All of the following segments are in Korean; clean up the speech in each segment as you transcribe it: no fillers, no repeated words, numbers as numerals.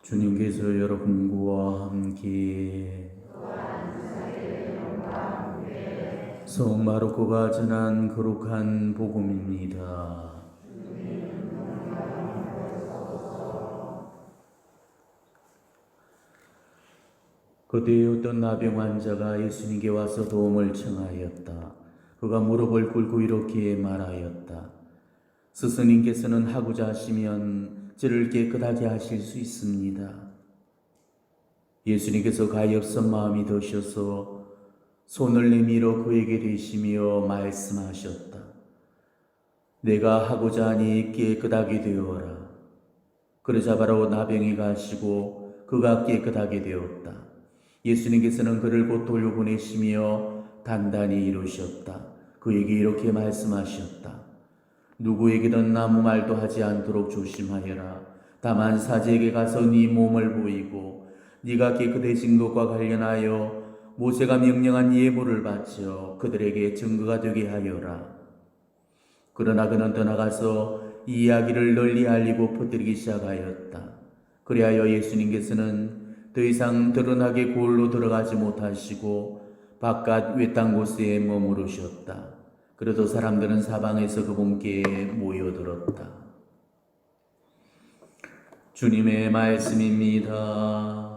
주님께서 여러분과 함께 성 마르코가 전한 거룩한 복음입니다. 그때 어떤 나병 환자가 예수님께 와서 도움을 청하였다. 그가 무릎을 꿇고 이렇게 말하였다. 스승님께서는 하고자 하시면 저를 깨끗하게 하실 수 있습니다. 예수님께서 가엾은 마음이 드셔서 손을 내밀어 그에게 대시며 말씀하셨다. 내가 하고자 하니 깨끗하게 되어라. 그러자 바로 나병이 가시고 그가 깨끗하게 되었다. 예수님께서는 그를 곧 돌려보내시며 단단히 이루셨다. 그에게 이렇게 말씀하셨다. 누구에게든 아무 말도 하지 않도록 조심하여라. 다만 사제에게 가서 네 몸을 보이고 네가 깨끗해진 것과 관련하여 모세가 명령한 예물을 바쳐 그들에게 증거가 되게 하여라. 그러나 그는 떠나가서 이 이야기를 널리 알리고 퍼뜨리기 시작하였다. 그리하여 예수님께서는 더 이상 드러나게 고을로 들어가지 못하시고 바깥 외딴 곳에 머무르셨다. 그래도 사람들은 사방에서 그분께 모여들었다. 주님의 말씀입니다.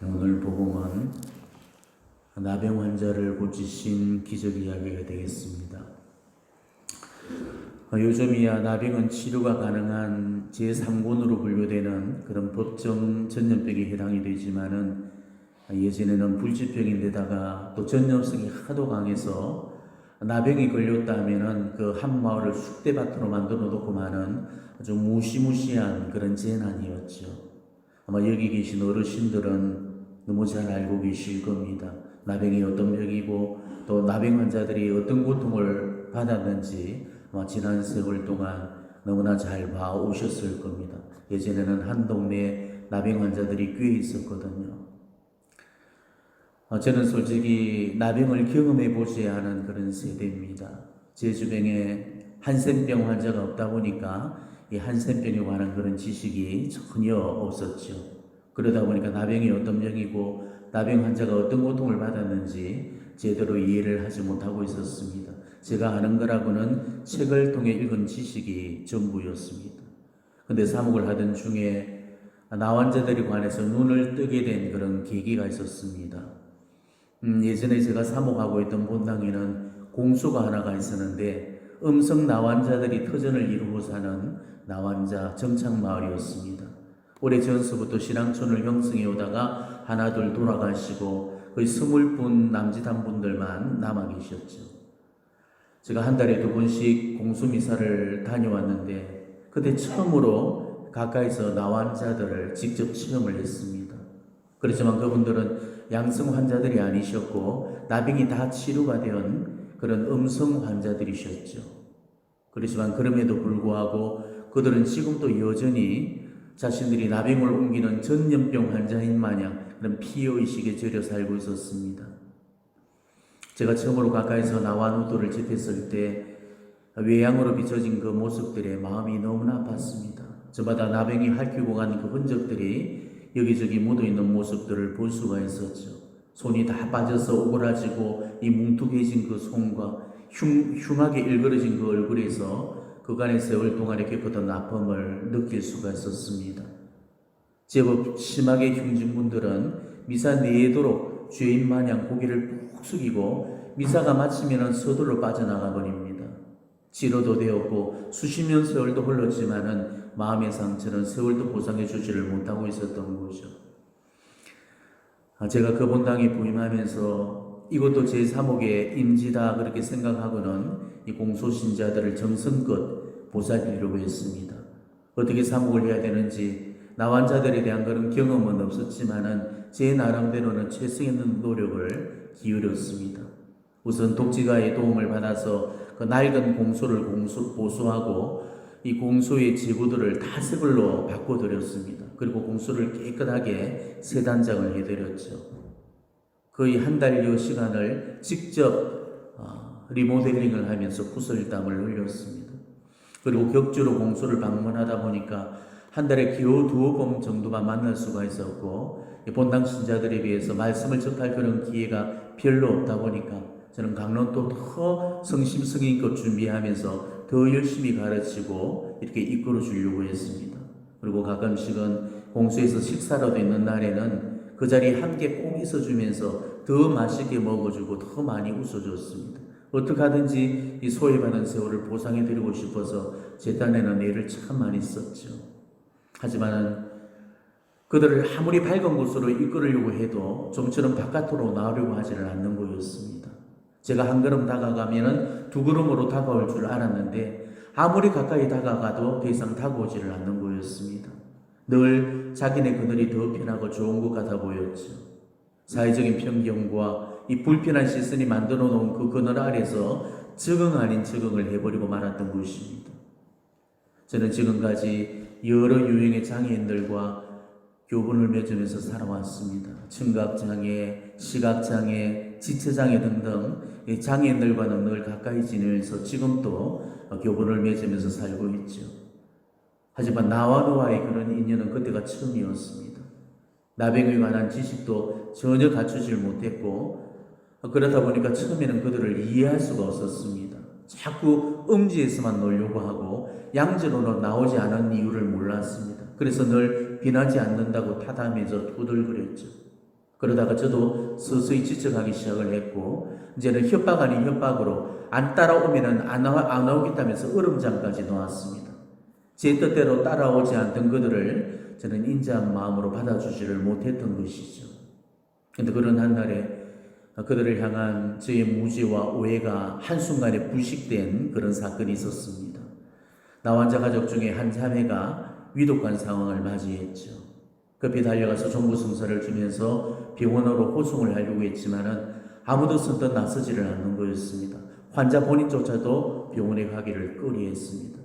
오늘 복음은 나병 환자를 고치신 기적 이야기가 되겠습니다. 요즘이야 나병은 치료가 가능한 제3군으로 분류되는 그런 법정 전염병에 해당이 되지만은 예전에는 불치병인데다가 또 전염성이 하도 강해서 나병이 걸렸다면은 그 한 마을을 쑥대밭으로 만들어 놓고만은 아주 무시무시한 그런 재난이었죠. 아마 여기 계신 어르신들은 너무 잘 알고 계실 겁니다. 나병이 어떤 병이고 또 나병 환자들이 어떤 고통을 받았는지 지난 세월 동안 너무나 잘 봐오셨을 겁니다. 예전에는 한 동네에 나병 환자들이 꽤 있었거든요. 저는 솔직히 나병을 경험해보지 않은 그런 세대입니다. 제 주변에 한센병 환자가 없다 보니까 이 한센병에 관한 그런 지식이 전혀 없었죠. 그러다 보니까 나병이 어떤 병이고 나병 환자가 어떤 고통을 받았는지 제대로 이해를 하지 못하고 있었습니다. 제가 아는 거라고는 책을 통해 읽은 지식이 전부였습니다. 근데 사목을 하던 중에 나환자들에 관해서 눈을 뜨게 된 그런 계기가 있었습니다. 예전에 제가 사목하고 있던 본당에는 공소가 하나가 있었는데 음성 나환자들이 터전을 이루고 사는 나환자 정착마을이었습니다. 오래전서부터 신앙촌을 형성해 오다가 하나둘 돌아가시고 거의 20분 남짓한 분들만 남아 계셨죠. 제가 한 달에 2번씩 공수미사를 다녀왔는데 그때 처음으로 가까이서 나환자들을 직접 체험을 했습니다. 그렇지만 그분들은 양성 환자들이 아니셨고 나병이 다 치료가 된 그런 음성 환자들이셨죠. 그렇지만 그럼에도 불구하고 그들은 지금도 여전히 자신들이 나병을 옮기는 전염병 환자인 마냥 그런 피해의식에 절여 살고 있었습니다. 제가 처음으로 가까이서 나환우도를 접했을 때 외양으로 비춰진 그 모습들에 마음이 너무나 아팠습니다. 저마다 나병이 핥히고 간 그 흔적들이 여기저기 묻어있는 모습들을 볼 수가 있었죠. 손이 다 빠져서 오그라지고 이 뭉툭해진 그 손과 흉하게 일그러진 그 얼굴에서 그간의 세월 동안에 겪었던 아픔을 느낄 수가 있었습니다. 제법 심하게 흉진 분들은 미사 내도록 죄인 마냥 고개를 푹 숙이고 미사가 마치면 서둘러 빠져나가 버립니다. 치료도 되었고 수십 년 세월도 흘렀지만은 마음의 상처는 세월도 보상해 주지를 못하고 있었던 거죠. 제가 그 본당에 부임하면서 이것도 제 사목의 임지다 그렇게 생각하고는 이 공소신자들을 정성껏 보살피려고 했습니다. 어떻게 사목을 해야 되는지 나환자들에 대한 그런 경험은 없었지만은 제 나름대로는 최선의 노력을 기울였습니다. 우선 독지가의 도움을 받아서 그 낡은 공소를 보수하고 이 공소의 지구들을 다 새 걸로 바꿔드렸습니다. 그리고 공소를 깨끗하게 새 단장을 해드렸죠. 거의 한 달여 시간을 직접 리모델링을 하면서 구슬땀을 흘렸습니다. 그리고 격주로 공소를 방문하다 보니까 한 달에 겨우 2번 정도만 만날 수가 있었고, 본당 신자들에 비해서 말씀을 접할 그런 기회가 별로 없다 보니까 저는 강론도 더 성심성의껏 준비하면서 더 열심히 가르치고 이렇게 이끌어 주려고 했습니다. 그리고 가끔씩은 공수에서 식사라도 있는 날에는 그 자리에 함께 꼭 있어주면서 더 맛있게 먹어주고 더 많이 웃어줬습니다. 어떻게 하든지 이 소외받은 세월을 보상해드리고 싶어서 제 딴에는 애를 참 많이 썼죠. 하지만 그들을 아무리 밝은 곳으로 이끌으려고 해도 좀처럼 바깥으로 나오려고 하지를 않는 거였습니다. 제가 한 걸음 다가가면은 2걸음으로 다가올 줄 알았는데 아무리 가까이 다가가도 더 이상 다가오지를 않는 거였습니다. 늘 자기네 그늘이 더 편하고 좋은 것 같아 보였죠. 사회적인 편견과 이 불편한 시선이 만들어 놓은 그 그늘 아래서 적응 아닌 적응을 해버리고 말았던 것입니다. 저는 지금까지 여러 유형의 장애인들과 교분을 맺으면서 살아왔습니다. 청각장애, 시각장애, 지체장애 등등 장애인들과는 늘 가까이 지내면서 지금도 교분을 맺으면서 살고 있죠. 하지만 나와 너와의 그런 인연은 그때가 처음이었습니다. 나병에 관한 지식도 전혀 갖추질 못했고, 그러다 보니까 처음에는 그들을 이해할 수가 없었습니다. 자꾸 음지에서만 놀려고 하고 양지로는 나오지 않은 이유를 몰랐습니다. 그래서 늘 비나지 않는다고 타담해서 투덜거렸죠. 그러다가 저도 서서히 지쳐가기 시작을 했고, 이제는 협박 아닌 협박으로 안 따라오면 안 나오겠다면서 얼음장까지 놓았습니다. 제 뜻대로 따라오지 않던 그들을 저는 인자한 마음으로 받아주지를 못했던 것이죠. 그런데 그런 한날에 그들을 향한 저의 무지와 오해가 한순간에 불식된 그런 사건이 있었습니다. 나 환자 가족 중에 한 자매가 위독한 상황을 맞이했죠. 급히 달려가서 정보승사를 주면서 병원으로 호송을 하려고 했지만은 아무도 선뜻 나서지를 않는 거였습니다. 환자 본인조차도 병원에 가기를 꺼리했습니다.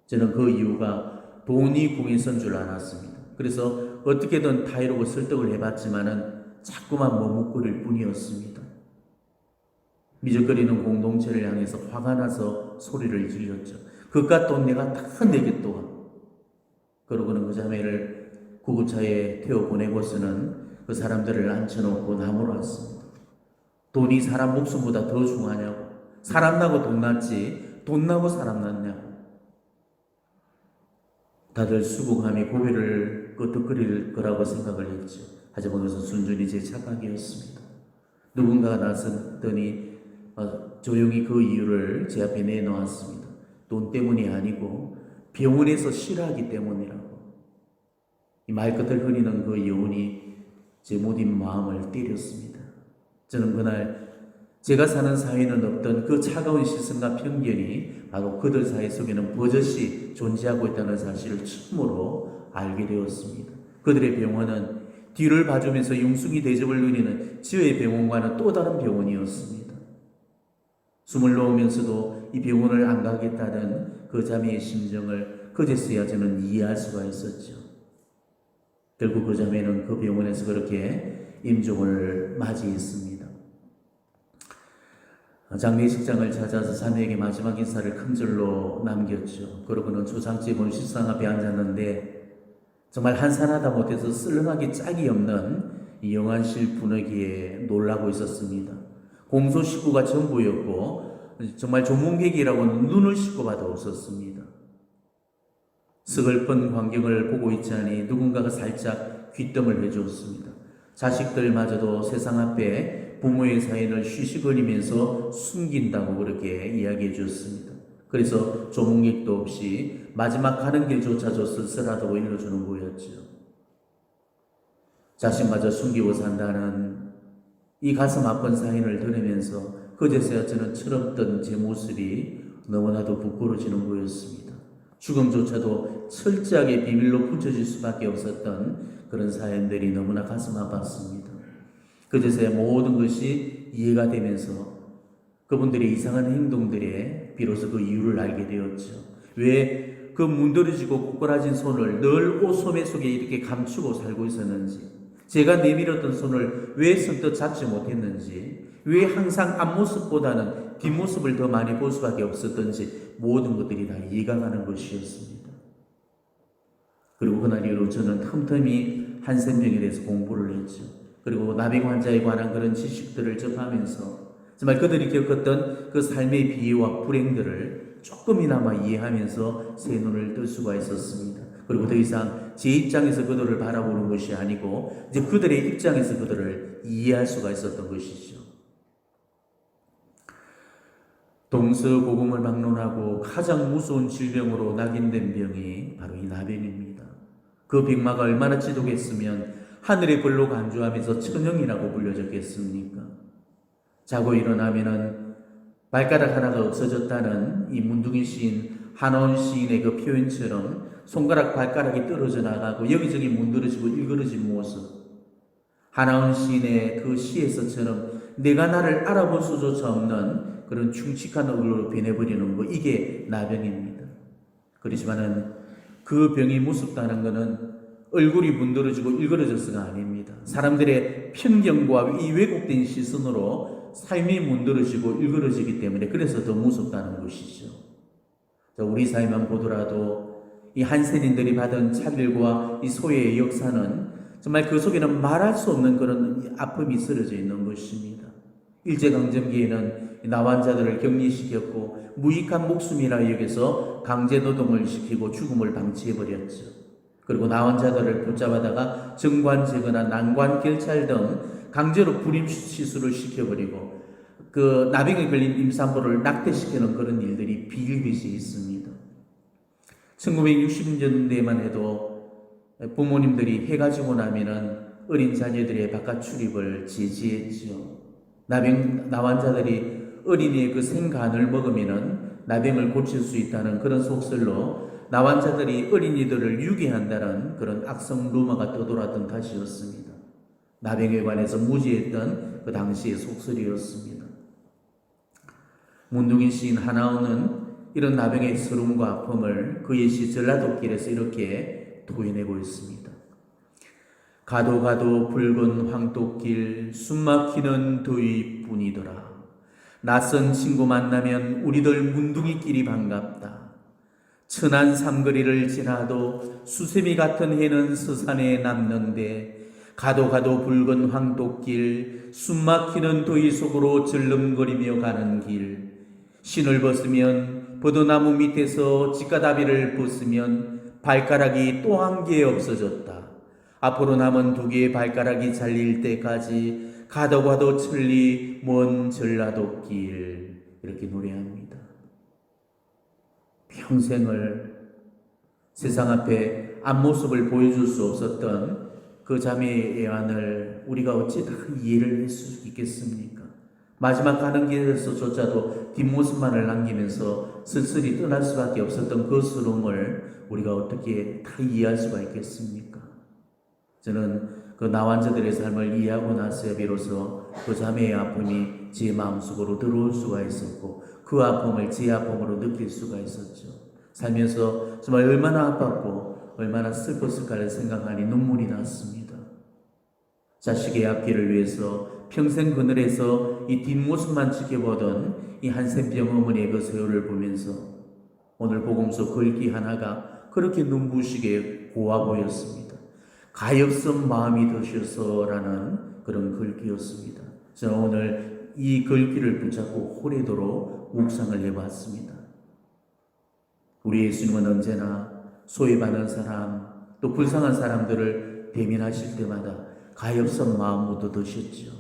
저는 그 이유가 돈이 궁에선 줄 알았습니다. 그래서 어떻게든 타이르고 설득을 해봤지만은 자꾸만 머뭇거릴 뿐이었습니다. 미적거리는 공동체를 향해서 화가 나서 소리를 질렀죠. 그깟 돈 내가 다 내겠도다. 그러고는 그 자매를 구급차에 태워보내고서는 그 사람들을 앉혀놓고 나무로 왔습니다. 돈이 사람 목숨보다 더 중요하냐고. 사람 나고 돈 났지 돈 나고 사람 났냐고. 다들 수긍함이 고개를 끄덕거릴 거라고 생각을 했죠. 하지만 그것은 순전히 제 착각이었습니다. 누군가가 나섰더니 조용히 그 이유를 제 앞에 내놓았습니다. 돈 때문이 아니고 병원에서 싫어하기 때문이라고. 이 말끝을 흐리는 그 여운이 제 모든 마음을 때렸습니다. 저는 그날 제가 사는 사회는 없던 그 차가운 시선과 편견이 바로 그들 사회 속에는 버젓이 존재하고 있다는 사실을 처음으로 알게 되었습니다. 그들의 병원은 뒤를 봐주면서 융숭이 대접을 누리는 지의 병원과는 또 다른 병원이었습니다. 숨을 놓으면서도 이 병원을 안 가겠다는 그 자매의 심정을 그제서야 저는 이해할 수가 있었죠. 결국 그 자매는 그 병원에서 그렇게 임종을 맞이했습니다. 장례식장을 찾아서 자매에게 마지막 인사를 큰 절로 남겼죠. 그러고는 조상집 식상 앞에 앉았는데 정말 한산하다 못해서 쓸렁하기 짝이 없는 이 영안실 분위기에 놀라고 있었습니다. 공소 식구가 전부였고 정말 조문객이라고는 눈을 씻고 봐도 없었습니다. 서글픈 광경을 보고 있자니 누군가가 살짝 귀뜸을 해주었습니다. 자식들마저도 세상 앞에 부모의 사인을 쉬쉬거리면서 숨긴다고 그렇게 이야기해 주었습니다. 그래서 조문객도 없이 마지막 가는 길조차도 쓸쓸하다고 일러주는 거였죠. 자신마저 숨기고 산다는 이 가슴 아픈 사인을 들으면서 그제서야 저는 철없던 제 모습이 너무나도 부끄러워지는 거였습니다. 죽음조차도 철저하게 비밀로 붙여질 수밖에 없었던 그런 사연들이 너무나 가슴 아팠습니다. 그제서야 모든 것이 이해가 되면서 그분들의 이상한 행동들에 비로소 그 이유를 알게 되었죠. 왜 그 문드러지고 꼬꾸라진 손을 늘 옷소매 속에 이렇게 감추고 살고 있었는지, 제가 내밀었던 손을 왜 선뜻 잡지 못했는지, 왜 항상 앞모습보다는 뒷모습을 더 많이 볼 수밖에 없었던지 모든 것들이 다 이해가 가는 것이었습니다. 그리고 그날 이후로 저는 틈틈이 한센병에 대해서 공부를 했죠. 그리고 나병 환자에 관한 그런 지식들을 접하면서 정말 그들이 겪었던 그 삶의 비애와 불행들을 조금이나마 이해하면서 새 눈을 뜰 수가 있었습니다. 그리고 더 이상 제 입장에서 그들을 바라보는 것이 아니고 이제 그들의 입장에서 그들을 이해할 수가 있었던 것이죠. 동서고금을 막론하고 가장 무서운 질병으로 낙인된 병이 바로 이 나병입니다. 그 병마가 얼마나 지독했으면 하늘의 벌로 간주하면서 천형이라고 불려졌겠습니까? 자고 일어나면은 발가락 하나가 없어졌다는 이 문둥이 시인 한원 시인의 그 표현처럼 손가락 발가락이 떨어져 나가고 여기저기 문드러지고 일그러진 모습, 한원 시인의 그 시에서처럼 내가 나를 알아볼 수조차 없는 그런 충직한 얼굴로 변해버리는 거, 이게 나병입니다. 그렇지만은 그 병이 무섭다는 것은 얼굴이 문드러지고 일그러져서가 아닙니다. 사람들의 편견과 이 왜곡된 시선으로 삶이 문드러지고 일그러지기 때문에 그래서 더 무섭다는 것이죠. 우리 사회만 보더라도 이 한센인들이 받은 차별과 이 소외의 역사는 정말 그 속에는 말할 수 없는 그런 아픔이 쓰러져 있는 것입니다. 일제강점기에는 나환자들을 격리시켰고 무익한 목숨이라 여겨서 강제노동을 시키고 죽음을 방치해버렸죠. 그리고 나환자들을 붙잡아다가 정관제거나 난관결찰 등 강제로 불임시술을 시켜버리고 그 나병에 걸린 임산부를 낙태시키는 그런 일들이 비일비재 있습니다. 1960년대만 해도 부모님들이 해가 지고 나면은 어린 자녀들의 바깥 출입을 제지했죠. 나환자들이 어린이의 그 생간을 먹으면은 나병을 고칠 수 있다는 그런 속설로 나환자들이 어린이들을 유괴한다는 그런 악성 루머가 떠돌았던 탓이었습니다. 나병에 관해서 무지했던 그 당시의 속설이었습니다. 문둥이 시인 하나원은 이런 나병의 서름과 아픔을 그의 시 전라도길에서 이렇게 토해내고 있습니다. 가도 가도 붉은 황토길 숨막히는 더위뿐이더라. 낯선 친구 만나면 우리들 문둥이끼리 반갑다. 천안 삼거리를 지나도 수세미 같은 해는 서산에 남는데 가도 가도 붉은 황토길 숨막히는 더위 속으로 절름거리며 가는 길 신을 벗으면 버드나무 밑에서 직가다비를 벗으면 발가락이 또 한 개 없어졌다. 앞으로 남은 두 개의 발가락이 잘릴 때까지 가도 가도 천리 먼 전라도 길, 이렇게 노래합니다. 평생을 세상 앞에 앞모습을 보여줄 수 없었던 그 자매의 애환을 우리가 어찌 다 이해를 할 수 있겠습니까? 마지막 가는 길에서조차도 뒷모습만을 남기면서 쓸쓸히 떠날 수밖에 없었던 그 수lum을 우리가 어떻게 다 이해할 수가 있겠습니까? 저는 그 나환자들의 삶을 이해하고 나서야 비로소 그 자매의 아픔이 제 마음속으로 들어올 수가 있었고 그 아픔을 제 아픔으로 느낄 수가 있었죠. 살면서 정말 얼마나 아팠고 얼마나 슬펐을까를 생각하니 눈물이 났습니다. 자식의 앞길을 위해서 평생 그늘에서 이 뒷모습만 지켜보던 이 한센병 어머니의 그 세월을 보면서 오늘 복음서 글귀 하나가 그렇게 눈부시게 고와 보였습니다. 가엾은 마음이 드셔서라는 그런 글귀였습니다. 저는 오늘 이 글귀를 붙잡고 오래도록 묵상을 해봤습니다. 우리 예수님은 언제나 소외받는 사람 또 불쌍한 사람들을 대면하실 때마다 가엾은 마음부터 드셨죠.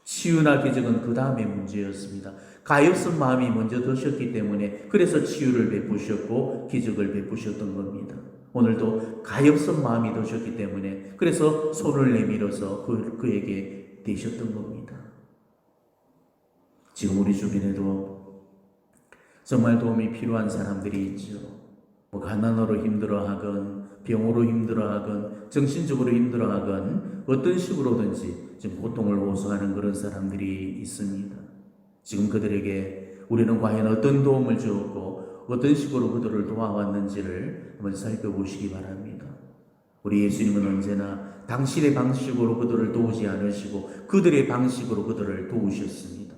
치유나 기적은 그 다음에 문제였습니다. 가엾은 마음이 먼저 드셨기 때문에 그래서 치유를 베푸셨고 기적을 베푸셨던 겁니다. 오늘도 가엾은 마음이 드셨기 때문에 그래서 손을 내밀어서 그에게 대셨던 겁니다. 지금 우리 주변에도 정말 도움이 필요한 사람들이 있죠. 가난으로 힘들어하건 병으로 힘들어하건 정신적으로 힘들어하건 어떤 식으로든지 지금 고통을 호소하는 그런 사람들이 있습니다. 지금 그들에게 우리는 과연 어떤 도움을 주었고 어떤 식으로 그들을 도와왔는지를 한번 살펴보시기 바랍니다. 우리 예수님은 언제나 당신의 방식으로 그들을 도우지 않으시고 그들의 방식으로 그들을 도우셨습니다.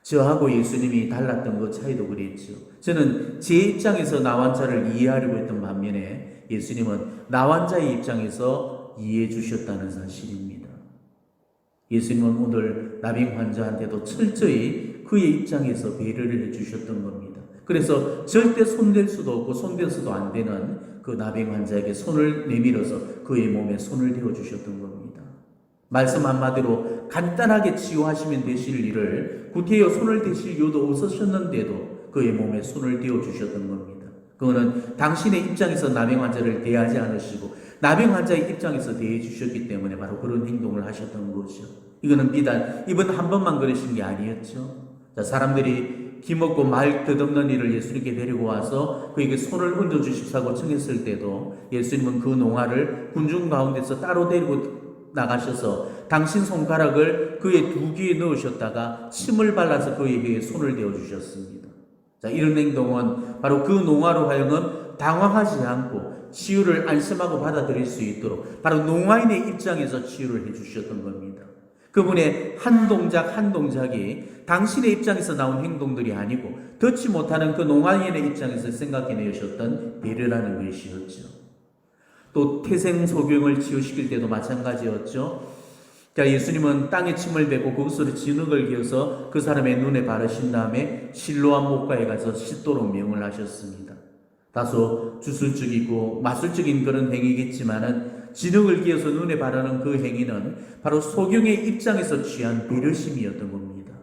저하고 예수님이 달랐던 그 차이도 그랬죠. 저는 제 입장에서 나환자를 이해하려고 했던 반면에 예수님은 나환자의 입장에서 이해해 주셨다는 사실입니다. 예수님은 오늘 나병 환자한테도 철저히 그의 입장에서 배려를 해주셨던 겁니다. 그래서 절대 손댈 수도 없고 손대서도 안 되는 그 나병 환자에게 손을 내밀어서 그의 몸에 손을 대어주셨던 겁니다. 말씀 한마디로 간단하게 치유하시면 되실 일을 구태여 손을 대실 이유도 없으셨는데도 그의 몸에 손을 대어주셨던 겁니다. 그거는 당신의 입장에서 나병 환자를 대하지 않으시고 나병 환자의 입장에서 대해 주셨기 때문에 바로 그런 행동을 하셨던 거죠. 이거는 비단 이번 한 번만 그러신 게 아니었죠. 자, 사람들이 기먹고 말 끝없는 일을 예수님께 데리고 와서 그에게 손을 얹어주십사고 청했을 때도 예수님은 그 농아를 군중 가운데서 따로 데리고 나가셔서 당신 손가락을 그의 두 귀에 넣으셨다가 침을 발라서 그에게 손을 대어주셨습니다. 자, 이런 행동은 바로 그 농아로 하여금 당황하지 않고 치유를 안심하고 받아들일 수 있도록 바로 농아인의 입장에서 치유를 해주셨던 겁니다. 그분의 한 동작 한 동작이 당신의 입장에서 나온 행동들이 아니고 듣지 못하는 그 농아인의 입장에서 생각해내셨던 배려라는 것이었죠. 또 태생소경을 치유시킬 때도 마찬가지였죠. 자, 예수님은 땅에 침을 뱉고 거기서 진흙을 기어서 그 사람의 눈에 바르신 다음에 실로암 목가에 가서 씻도록 명을 하셨습니다. 다소 주술적이고 마술적인 그런 행위겠지만은 진흙을 기어서 눈에 바르는 그 행위는 바로 소경의 입장에서 취한 배려심이었던 겁니다.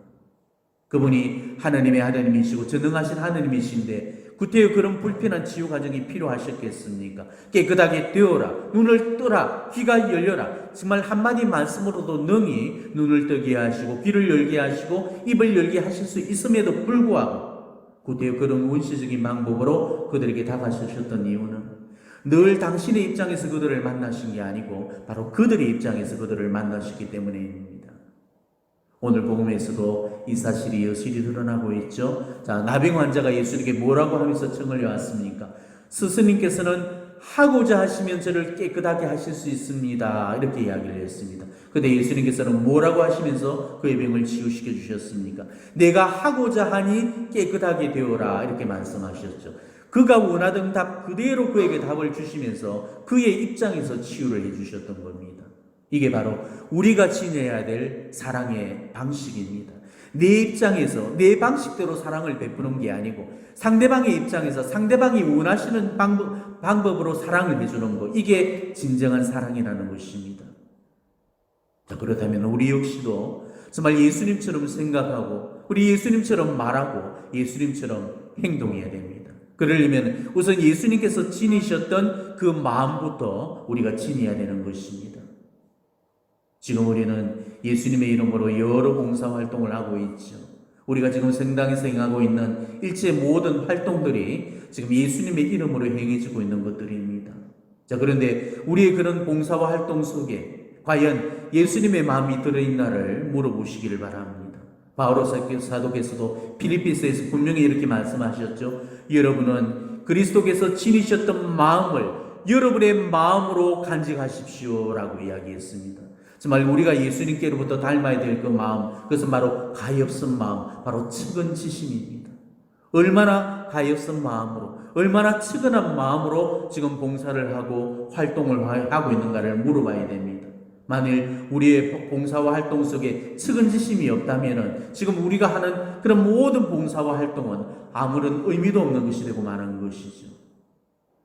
그분이 하나님의 하나님이시고 전능하신 하나님이신데 구태여 그런 불편한 치유 과정이 필요하셨겠습니까? 깨끗하게 되어라, 눈을 뜨라, 귀가 열려라. 정말 한마디 말씀으로도 능히 눈을 뜨게 하시고 귀를 열게 하시고 입을 열게 하실 수 있음에도 불구하고 구태여 그런 원시적인 방법으로 그들에게 다가서셨던 이유는 늘 당신의 입장에서 그들을 만나신 게 아니고 바로 그들의 입장에서 그들을 만나셨기 때문입니다. 오늘 복음에서도 이 사실이 여실히 드러나고 있죠. 자, 나병 환자가 예수님께 뭐라고 하면서 청을 해왔습니까? 스승님께서는 하고자 하시면 저를 깨끗하게 하실 수 있습니다. 이렇게 이야기를 했습니다. 근데 예수님께서는 뭐라고 하시면서 그의 병을 치유시켜 주셨습니까? 내가 하고자 하니 깨끗하게 되어라. 이렇게 말씀하셨죠. 그가 원하던 답 그대로 그에게 답을 주시면서 그의 입장에서 치유를 해주셨던 겁니다. 이게 바로 우리가 지녀야 될 사랑의 방식입니다. 내 입장에서 내 방식대로 사랑을 베푸는 게 아니고 상대방의 입장에서 상대방이 원하시는 방법으로 사랑을 해주는 것, 이게 진정한 사랑이라는 것입니다. 자, 그렇다면 우리 역시도 정말 예수님처럼 생각하고 우리 예수님처럼 말하고 예수님처럼 행동해야 됩니다. 그러려면 우선 예수님께서 지니셨던 그 마음부터 우리가 지녀야 되는 것입니다. 지금 우리는 예수님의 이름으로 여러 봉사활동을 하고 있죠. 우리가 지금 성당에서 행하고 있는 일체 모든 활동들이 지금 예수님의 이름으로 행해지고 있는 것들입니다. 자, 그런데 우리의 그런 봉사와 활동 속에 과연 예수님의 마음이 들어있나를 물어보시기를 바랍니다. 바오로 사도께서도 필리피스에서 분명히 이렇게 말씀하셨죠. 여러분은 그리스도께서 지니셨던 마음을 여러분의 마음으로 간직하십시오 라고 이야기했습니다. 정말 우리가 예수님께로부터 닮아야 될 그 마음, 그것은 바로 가엾은 마음, 바로 측은지심입니다. 얼마나 가엾은 마음으로, 얼마나 측은한 마음으로 지금 봉사를 하고 활동을 하고 있는가를 물어봐야 됩니다. 만일 우리의 봉사와 활동 속에 측은지심이 없다면 지금 우리가 하는 그런 모든 봉사와 활동은 아무런 의미도 없는 것이 되고 마는 것이죠.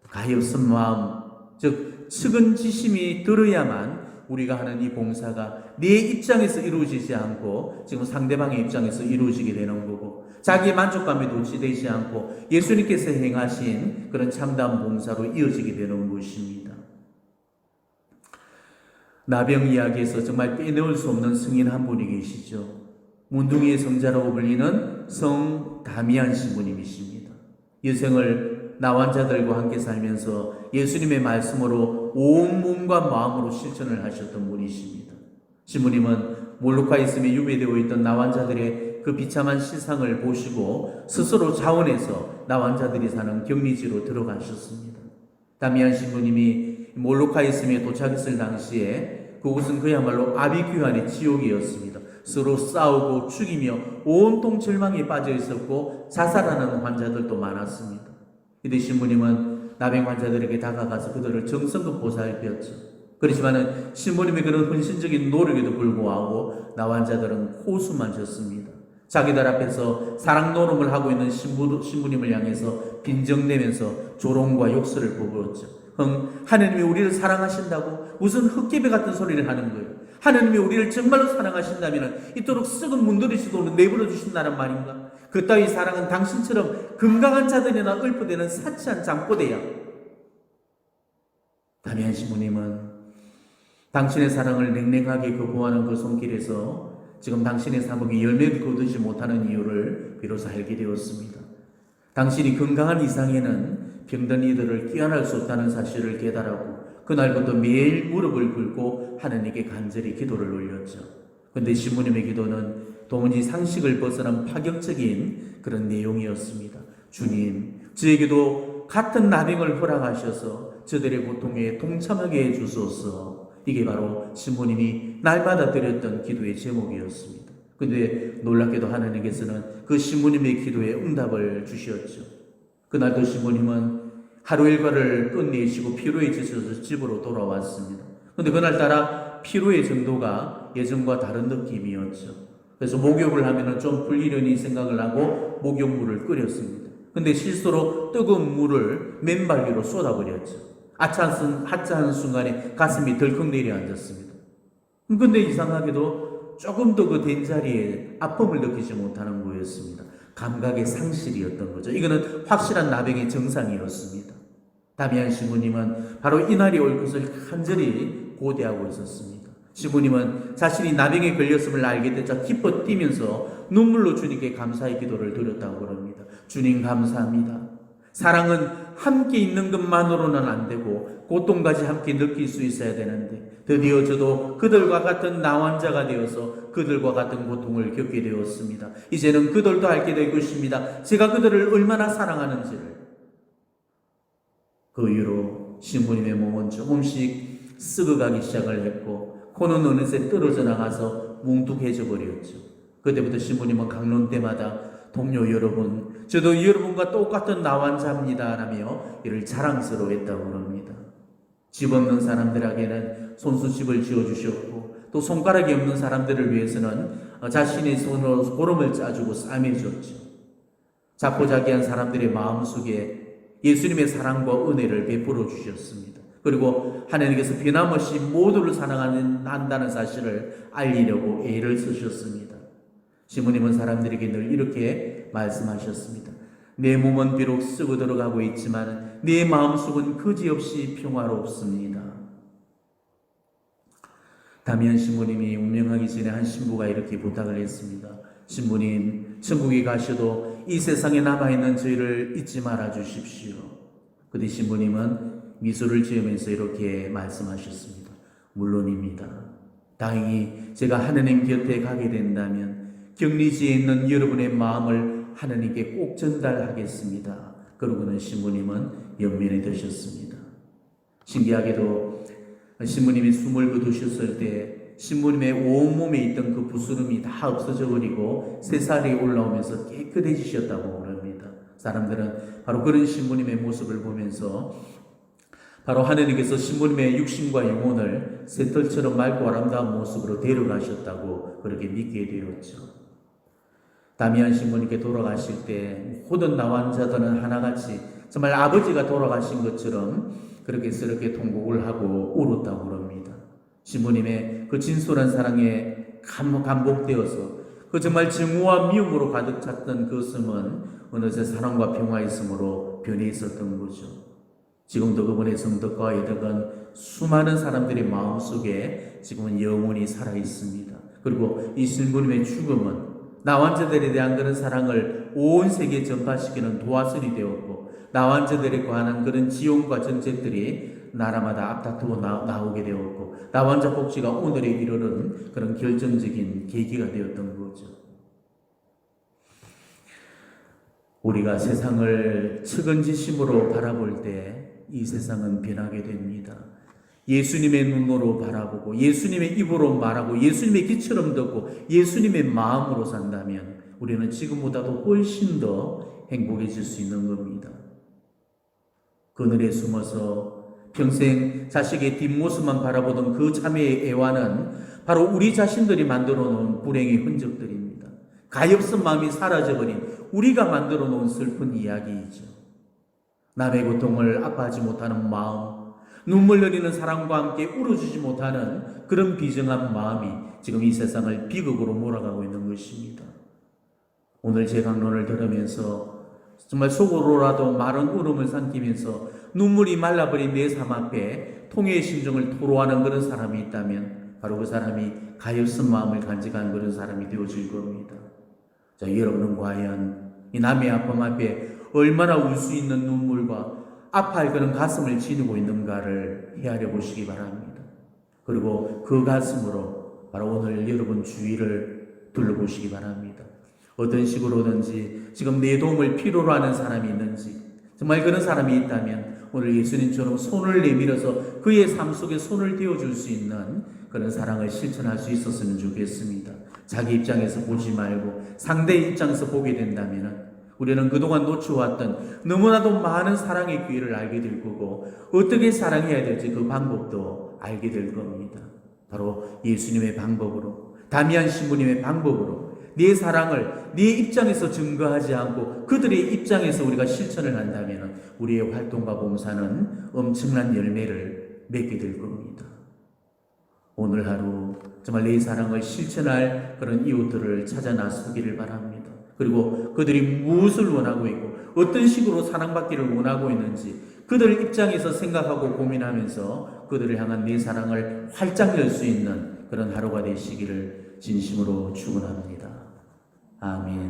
가엾은 마음, 즉 측은지심이 들어야만 우리가 하는 이 봉사가 내 입장에서 이루어지지 않고 지금 상대방의 입장에서 이루어지게 되는 거고 자기의 만족감에 도취되지 않고 예수님께서 행하신 그런 참다운 봉사로 이어지게 되는 것입니다. 나병 이야기에서 정말 빼놓을 수 없는 성인 한 분이 계시죠. 문둥이의 성자라고 불리는 성 다미안 신부님이십니다. 여생을 나환자들과 함께 살면서 예수님의 말씀으로 온 몸과 마음으로 실천을 하셨던 분이십니다. 신부님은 몰루카 있음에 유배되어 있던 나환자들의 그 비참한 실상을 보시고 스스로 자원해서 나환자들이 사는 격리지로 들어가셨습니다. 다미안 신부님이 몰로카이 섬에 도착했을 당시에 그곳은 그야말로 아비규환의 지옥이었습니다. 서로 싸우고 죽이며 온통 절망에 빠져 있었고 자살하는 환자들도 많았습니다. 이때 신부님은 나병 환자들에게 다가가서 그들을 정성껏 보살폈죠. 그렇지만은 신부님의 그런 헌신적인 노력에도 불구하고 나 환자들은 호수만 졌습니다. 자기들 앞에서 사랑 노름을 하고 있는 신부님을 향해서 빈정대면서 조롱과 욕설을 퍼부었죠. 하느님이 우리를 사랑하신다고 무슨 흙개비 같은 소리를 하는 거예요. 하느님이 우리를 정말로 사랑하신다면 이토록 썩은 문드리시도록 내버려 주신다는 말인가? 그 따위 사랑은 당신처럼 건강한 자들이나 읊어대는 사치한 잠꼬대야. 다미안 신부님은 당신의 사랑을 냉랭하게 거부하는 그 손길에서 지금 당신의 사목이 열매를 거두지 못하는 이유를 비로소 알게 되었습니다. 당신이 건강한 이상에는 병든 이들을 끼안할 수 없다는 사실을 깨달았고 그날부터 매일 무릎을 꿇고 하느님께 간절히 기도를 올렸죠. 그런데 신부님의 기도는 도무지 상식을 벗어난 파격적인 그런 내용이었습니다. 주님, 저에게도 같은 나병을 허락하셔서 저들의 고통에 동참하게 해주소서. 이게 바로 신부님이 날마다 드렸던 기도의 제목이었습니다. 그런데 놀랍게도 하느님께서는 그 신부님의 기도에 응답을 주셨죠. 그날도 신부님은 하루 일과를 끝내시고 피로에 지쳐서 집으로 돌아왔습니다. 그런데 그날따라 피로의 정도가 예전과 다른 느낌이었죠. 그래서 목욕을 하면 좀 풀리려니 생각을 하고 목욕물을 끓였습니다. 그런데 실수로 뜨거운 물을 맨발 위로 쏟아버렸죠. 하찮은 순간에 가슴이 덜컥 내려앉았습니다. 그런데 이상하게도 조금 더 그 된 자리에 아픔을 느끼지 못하는 거였습니다. 감각의 상실이었던 거죠. 이거는 확실한 나병의 정상이었습니다. 다미안 신부님은 바로 이날이 올 것을 간절히 고대하고 있었습니다. 신부님은 자신이 나병에 걸렸음을 알게 되자 기뻐 뛰면서 눈물로 주님께 감사의 기도를 드렸다고 합니다. 주님 감사합니다. 사랑은 함께 있는 것만으로는 안 되고 고통까지 함께 느낄 수 있어야 되는데 드디어 저도 그들과 같은 나환자가 되어서 그들과 같은 고통을 겪게 되었습니다. 이제는 그들도 알게 될 것입니다. 제가 그들을 얼마나 사랑하는지를. 그 이후로 신부님의 몸은 조금씩 썩어가기 시작을 했고 코는 어느새 떨어져 나가서 뭉툭해져 버렸죠. 그때부터 신부님은 강론 때마다 동료 여러분, 저도 여러분과 똑같은 나환자입니다 라며 이를 자랑스러워했다고 합니다. 집 없는 사람들에게는 손수집을 지어주셨고 또 손가락이 없는 사람들을 위해서는 자신의 손으로 고름을 짜주고 싸매줬죠. 자포자기한 사람들의 마음속에 예수님의 사랑과 은혜를 베풀어 주셨습니다. 그리고 하나님께서 변함없이 모두를 사랑한다는 사실을 알리려고 애를 쓰셨습니다. 신부님은 사람들에게 늘 이렇게 말씀하셨습니다. 내 몸은 비록 썩어 들어가고 있지만 내 마음속은 그지없이 평화롭습니다. 다미안 신부님이 운명하기 전에 한 신부가 이렇게 부탁을 했습니다. 신부님, 천국에 가셔도 이 세상에 남아있는 저희를 잊지 말아 주십시오. 그때 신부님은 미소를 지으면서 이렇게 말씀하셨습니다. 물론입니다. 다행히 제가 하느님 곁에 가게 된다면 격리지에 있는 여러분의 마음을 하느님께 꼭 전달하겠습니다. 그러고는 신부님은 연면에 드셨습니다. 신기하게도 신부님이 숨을 거두셨을 때 신부님의 온몸에 있던 그 부스름이 다 없어져 버리고 새살이 올라오면서 깨끗해지셨다고 합니다. 사람들은 바로 그런 신부님의 모습을 보면서 바로 하느님께서 신부님의 육신과 영혼을 새털처럼 맑고 아름다운 모습으로 데려가셨다고 그렇게 믿게 되었죠. 다미안 신부님께 돌아가실 때 모든 나환자들은 하나같이 정말 아버지가 돌아가신 것처럼 그렇게 스럽게 통곡을 하고 울었다고 합니다. 신부님의 그 진솔한 사랑에 감복되어서 그 정말 증오와 미움으로 가득 찼던 그 숨은 어느새 사랑과 평화의 숨으로 변해 있었던 거죠. 지금도 그분의 성덕과 애덕은 수많은 사람들의 마음속에 지금은 영원히 살아 있습니다. 그리고 이 신부님의 죽음은 나환자들에 대한 그런 사랑을 온 세계에 전파시키는 도화선이 되었고 나환자들에 관한 그런 지원과 정책들이 나라마다 앞다투어 나오게 되었고 나환자 복지가 오늘에 이르는 그런 결정적인 계기가 되었던 거죠. 우리가 세상을 측은지심으로 바라볼 때 이 세상은 변하게 됩니다. 예수님의 눈으로 바라보고 예수님의 입으로 말하고 예수님의 귀처럼 듣고 예수님의 마음으로 산다면 우리는 지금보다도 훨씬 더 행복해질 수 있는 겁니다. 그늘에 숨어서 평생 자식의 뒷모습만 바라보던 그 자매의 애환은 바로 우리 자신들이 만들어 놓은 불행의 흔적들입니다. 가엾은 마음이 사라져버린 우리가 만들어 놓은 슬픈 이야기이죠. 남의 고통을 아파하지 못하는 마음, 눈물 흘리는 사람과 함께 울어주지 못하는 그런 비정한 마음이 지금 이 세상을 비극으로 몰아가고 있는 것입니다. 오늘 제 강론을 들으면서 정말 속으로라도 마른 울음을 삼키면서 눈물이 말라버린 내 삶 앞에 통회의 심정을 토로하는 그런 사람이 있다면 바로 그 사람이 가엾은 마음을 간직한 그런 사람이 되어질 겁니다. 자, 여러분은 과연 이 남의 아픔 앞에 얼마나 울 수 있는 눈물과 아파할 그런 가슴을 지니고 있는가를 헤아려 보시기 바랍니다. 그리고 그 가슴으로 바로 오늘 여러분 주위를 둘러보시기 바랍니다. 어떤 식으로든지 지금 내 도움을 필요로 하는 사람이 있는지, 정말 그런 사람이 있다면 오늘 예수님처럼 손을 내밀어서 그의 삶 속에 손을 떼어줄 수 있는 그런 사랑을 실천할 수 있었으면 좋겠습니다. 자기 입장에서 보지 말고 상대의 입장에서 보게 된다면 우리는 그동안 놓쳐왔던 너무나도 많은 사랑의 기회를 알게 될 거고 어떻게 사랑해야 될지 그 방법도 알게 될 겁니다. 바로 예수님의 방법으로, 다미안 신부님의 방법으로 네 사랑을 네 입장에서 증거하지 않고 그들의 입장에서 우리가 실천을 한다면 우리의 활동과 봉사는 엄청난 열매를 맺게 될 겁니다. 오늘 하루 정말 내 사랑을 실천할 그런 이웃들을 찾아 나서기를 바랍니다. 그리고 그들이 무엇을 원하고 있고 어떤 식으로 사랑받기를 원하고 있는지 그들 입장에서 생각하고 고민하면서 그들을 향한 내 사랑을 활짝 열 수 있는 그런 하루가 되시기를 진심으로 축원합니다. 아멘.